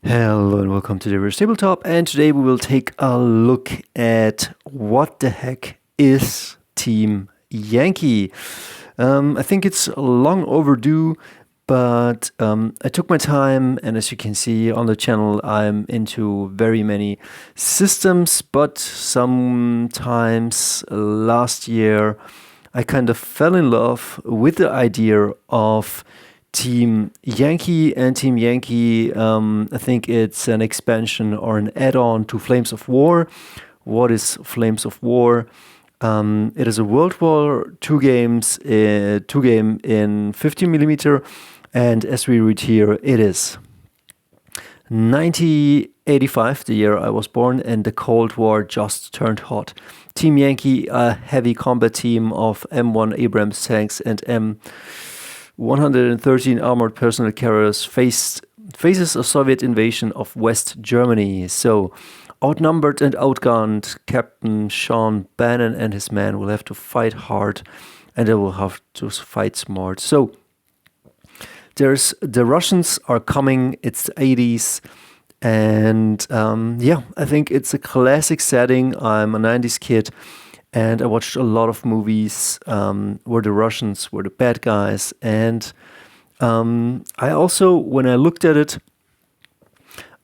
Hello and welcome to the Tabletop, and today we will take a look at what the heck is Team Yankee. I think it's long overdue, but I took my time, and as you can see on the channel, I'm into very many systems, but sometimes last year I kind of fell in love with the idea of Team Yankee. And Team Yankee, I think it's an expansion or an add-on to Flames of War. What is Flames of War? It is a World War II game in 50mm, and as we read here, it is 1985, the year I was born, and the Cold War just turned hot. Team Yankee, a heavy combat team of M1 Abrams tanks and M113 armored personnel carriers, faces a Soviet invasion of West Germany. So, outnumbered and outgunned, Captain Sean Bannon and his men will have to fight hard, and they will have to fight smart. So, the Russians are coming. It's the 80s, and I think it's a classic setting. I'm a 90s kid, and I watched a lot of movies where the Russians were the bad guys. And I also, when I looked at it,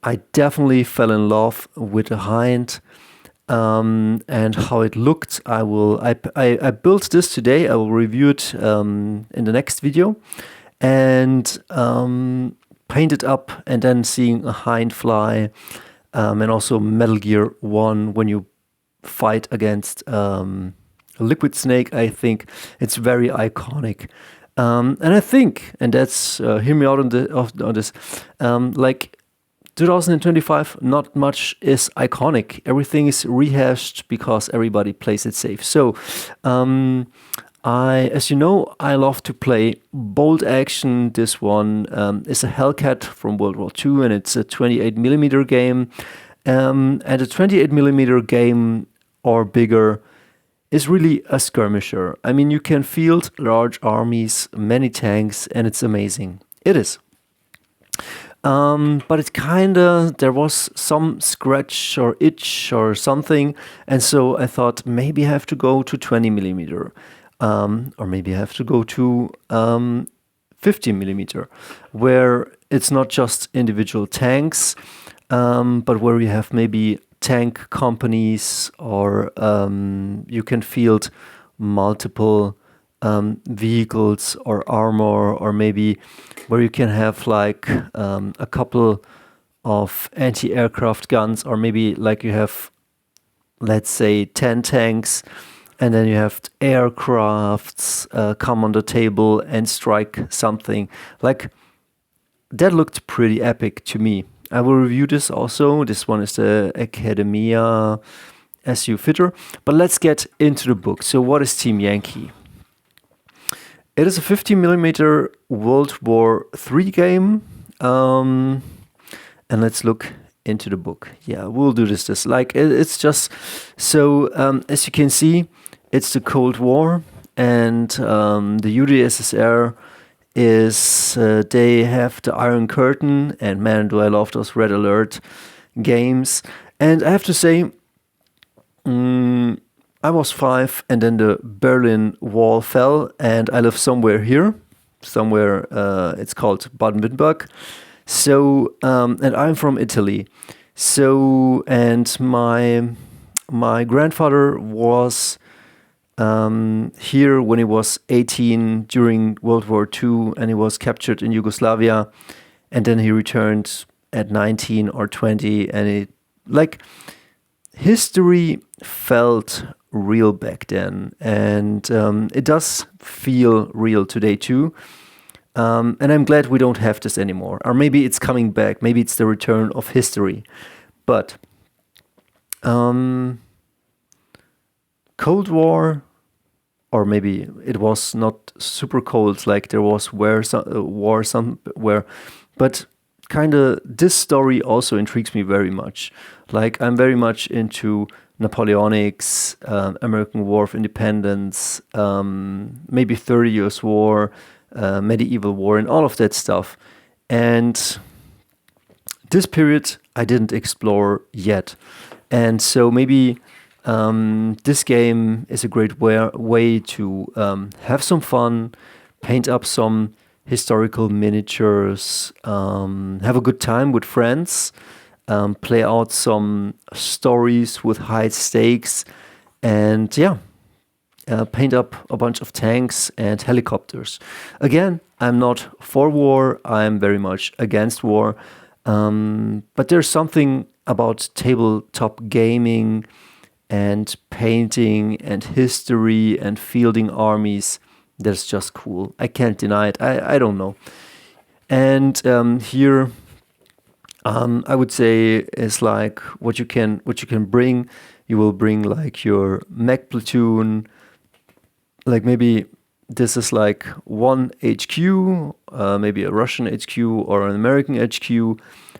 I definitely fell in love with the Hind and how it looked. I built this today. I will review it in the next video, and paint it up, and then seeing a Hind fly, and also Metal Gear 1 when you fight against a liquid snake. I think it's very iconic. And I think, and that's, hear me out on this, like 2025, not much is iconic. Everything is rehashed because everybody plays it safe. So, as you know, I love to play bolt action. This one is a Hellcat from World War II, and it's a 28mm game. And a 28mm game or bigger is really a skirmisher. I mean, you can field large armies, many tanks, and it's amazing. It is. But it there was some scratch or itch or something, and so I thought maybe I have to go to 20mm. Or maybe I have to go to 50mm, where it's not just individual tanks, but where you have maybe tank companies, or you can field multiple vehicles or armor, or maybe where you can have like a couple of anti-aircraft guns, or maybe like you have, let's say, 10 tanks, and then you have aircrafts come on the table and strike something. Like, that looked pretty epic to me. I will review this also. This one is the Academia SU Fitter. But let's get into the book. So what is Team Yankee? It is a 50mm World War III game. And let's look into the book. Yeah, we'll do this. It's just, so as you can see, it's the Cold War, and the UdSSR is, they have the Iron Curtain, and man, do I love those Red Alert games. And I have to say, I was 5, and then the Berlin Wall fell, and I live somewhere here, it's called Baden-Württemberg. So, and I'm from Italy. So, and my grandfather was here when he was 18 during World War II, and he was captured in Yugoslavia, and then he returned at 19 or 20, and history felt real back then, and it does feel real today too. And I'm glad we don't have this anymore, or maybe it's coming back. Maybe it's the return of history, but Cold War. Or maybe it was not super cold, like there was war somewhere, but kind of this story also intrigues me very much. Like, I'm very much into Napoleonics, American War of Independence, maybe 30 Years' War, medieval war, and all of that stuff. And this period I didn't explore yet. And so maybe this game is a great way to have some fun, paint up some historical miniatures, have a good time with friends, play out some stories with high stakes, and paint up a bunch of tanks and helicopters. Again, I'm not for war, I'm very much against war, but there's something about tabletop gaming and painting and history and fielding armies that's just cool. I can't deny it. I don't know. And here, I would say is like what you can bring. You will bring like your mech platoon. Like maybe this is like one HQ, maybe a Russian HQ or an American HQ,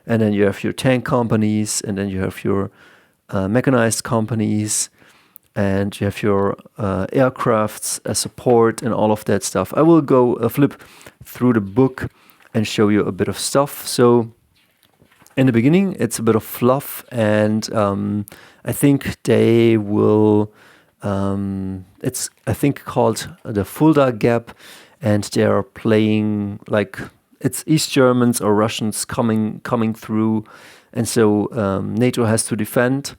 and then you have your tank companies, and then you have your mechanized companies, and you have your aircrafts as support and all of that stuff. I will go flip through the book and show you a bit of stuff. So in the beginning, it's a bit of fluff, and I think they will. It's I think called the Fulda Gap, and they are playing like it's East Germans or Russians coming through, and so NATO has to defend.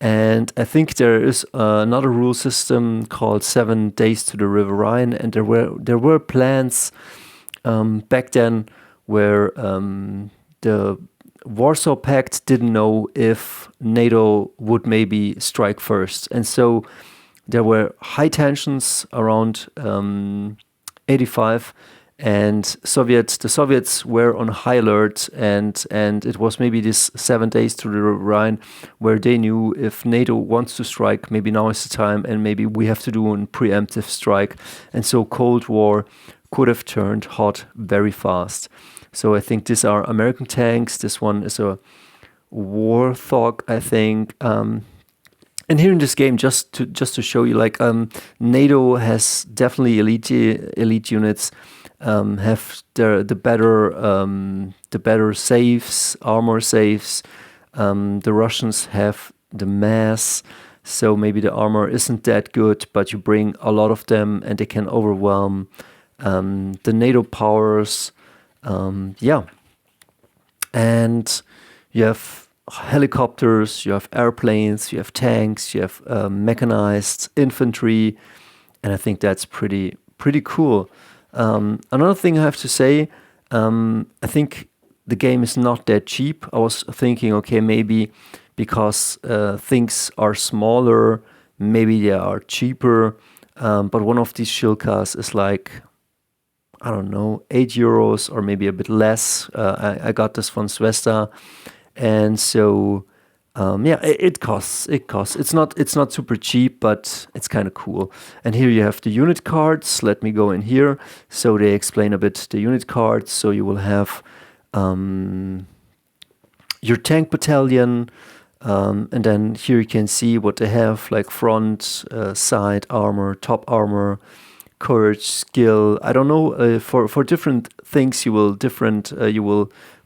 And I think there is another rule system called 7 Days to the River Rhine, and there were plans back then where the Warsaw Pact didn't know if NATO would maybe strike first, and so there were high tensions around 85, and the Soviets were on high alert, and it was maybe this 7 days to the Rhine where they knew if NATO wants to strike, maybe now is the time, and maybe we have to do a preemptive strike. And so Cold War could have turned hot very fast. So I think these are American tanks. This one is a Warthog, I think. And here in this game, just to show you, like NATO has definitely elite units, have the better safes, armor safes. The Russians have the mass, so maybe the armor isn't that good, but you bring a lot of them and they can overwhelm the NATO powers. And you have helicopters, you have airplanes, you have tanks, you have mechanized infantry, and I think that's pretty cool. Another thing I have to say, I think the game is not that cheap. I was thinking, okay, maybe because things are smaller, maybe they are cheaper. But one of these Shilkas is like, I don't know, €8 or maybe a bit less. I got this from Svesta. And so, it costs. It's not super cheap, but it's kind of cool. And here you have the unit cards. Let me go in here. So they explain a bit the unit cards. So you will have your tank battalion, and then here you can see what they have, like front, side armor, top armor, courage, skill. I don't know. For different things, you will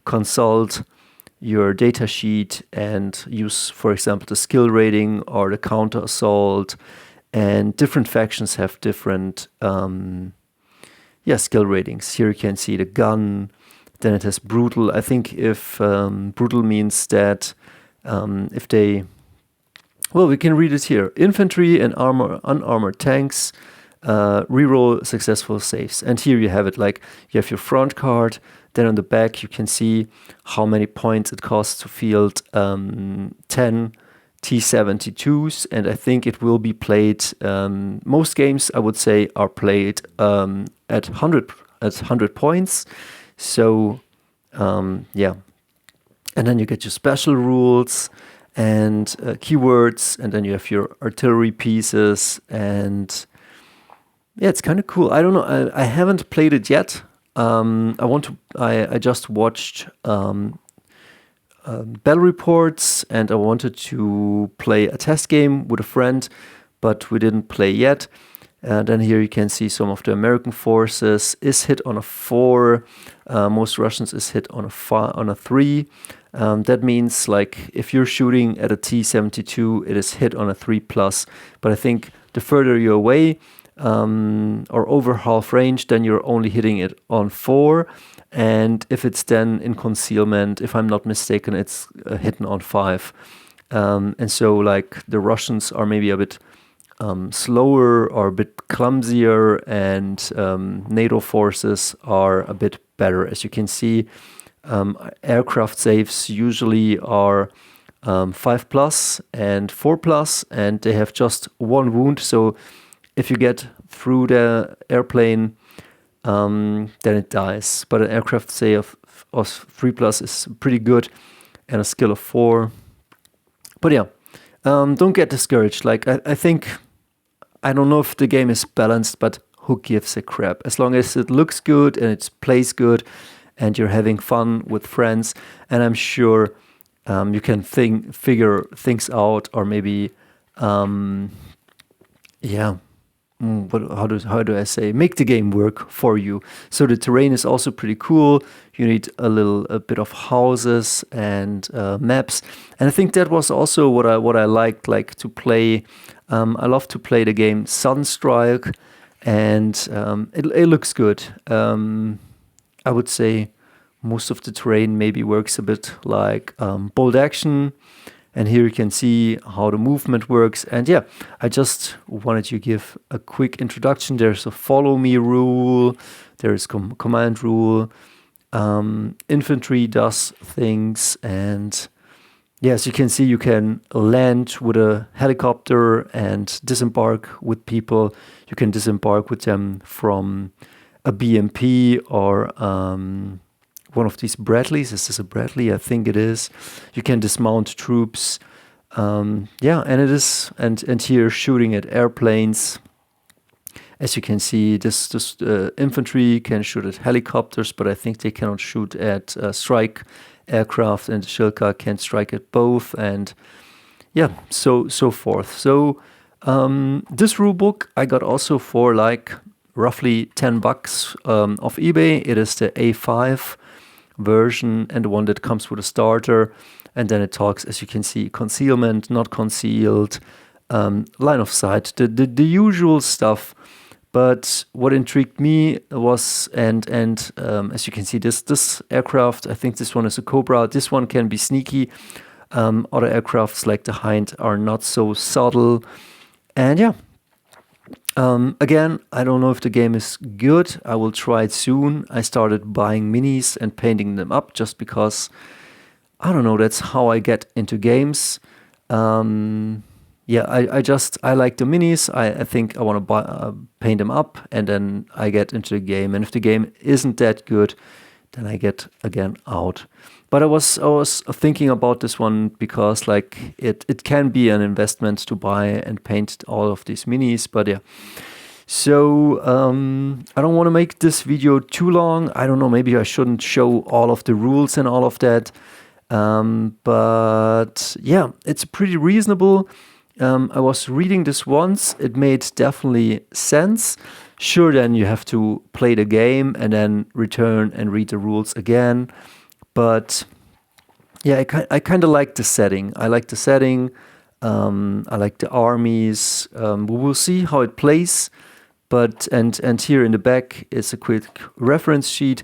consult your data sheet and use, for example, the skill rating or the counter assault. And different factions have different skill ratings. Here you can see the gun. Then it has brutal. I think if brutal means that if they, well, we can read it here. Infantry and unarmored tanks reroll successful saves. And here you have it, like you have your front card. Then on the back, you can see how many points it costs to field 10 T-72s. And I think it will be played, most games, I would say, are played at 100 points. So, And then you get your special rules and keywords. And then you have your artillery pieces. And yeah, it's kind of cool. I don't know. I haven't played it yet. I just watched battle reports, and I wanted to play a test game with a friend, but we didn't play yet. And then here you can see some of the American forces is hit on a 4. Most Russians is hit on a 3. That means like if you're shooting at a T-72, it is hit on a 3+. But I think the further you're away or over half range, then you're only hitting it on 4. And if it's then in concealment, if I'm not mistaken, it's hidden on 5. And so like the Russians are maybe a bit slower or a bit clumsier, and NATO forces are a bit better. As you can see, aircraft saves usually are 5+ and 4+, and they have just 1 wound. So if you get through the airplane, then it dies. But an aircraft save of 3+ is pretty good, and a skill of 4. But yeah, don't get discouraged. Like I think, I don't know if the game is balanced, but who gives a crap? As long as it looks good and it plays good, and you're having fun with friends, and I'm sure you can figure things out, or maybe how do I say, make the game work for you. So the terrain is also pretty cool. You need a bit of houses and maps, and I think that was also what I liked, like to play. I love to play the game Sunstrike, and it looks good. I would say most of the terrain maybe works a bit like bolt action. And here you can see how the movement works. And yeah, I just wanted to give a quick introduction. There's a follow me rule. There is command rule. Infantry does things. And yes, you can see you can land with a helicopter and disembark with people. You can disembark with them from a BMP or one of these Bradleys. Is this a Bradley? I think it is. You can dismount troops. And it is, and here shooting at airplanes. As you can see, this infantry can shoot at helicopters, but I think they cannot shoot at strike aircraft, and Shilka can strike at both, and yeah, so forth. So this rulebook I got also for like roughly $10 off eBay. It is the A5 version, and the one that comes with a starter, and then it talks, as you can see, concealment, not concealed, line of sight, the usual stuff. But what intrigued me was, and as you can see, this aircraft, I think this one is a Cobra. This one can be sneaky. Other aircrafts like the Hind are not so subtle, and yeah. Again, I don't know if the game is good. I will try it soon. I started buying minis and painting them up just because, I don't know, that's how I get into games. I like the minis. I think I want to paint them up, and then I get into the game. And if the game isn't that good, then I get again out. But I was thinking about this one because like it can be an investment to buy and paint all of these minis. But yeah, so I don't want to make this video too long. I don't know, maybe I shouldn't show all of the rules and all of that. But yeah, it's pretty reasonable. I was reading this once. It made definitely sense. Sure, then you have to play the game and then return and read the rules again. But yeah, I kind of like the setting. I like the setting. I like the armies. We will see how it plays. But and here in the back is a quick reference sheet.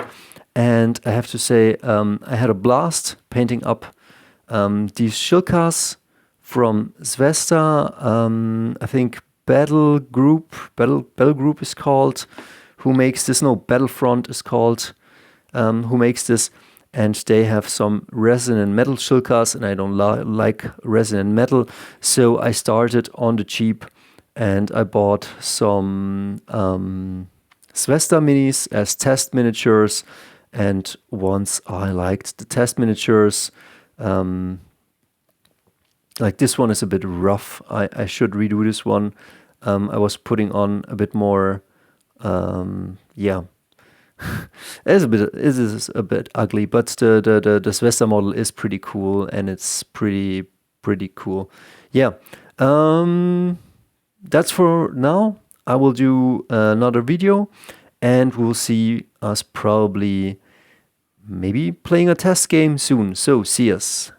And I have to say, I had a blast painting up these Shilkas from Zvesta. I think Battle Group is called, who makes this. No, Battlefront is called, who makes this. And they have some resonant metal Shilkas, and I don't like resonant metal. So I started on the cheap, and I bought some Svesta minis as test miniatures. And once I liked the test miniatures, like this one is a bit rough. I should redo this one. I was putting on a bit more, it is a bit ugly, but the Svesta model is pretty cool, and it's pretty cool. Yeah, that's for now. I will do another video, and we'll see us probably maybe playing a test game soon. So see us.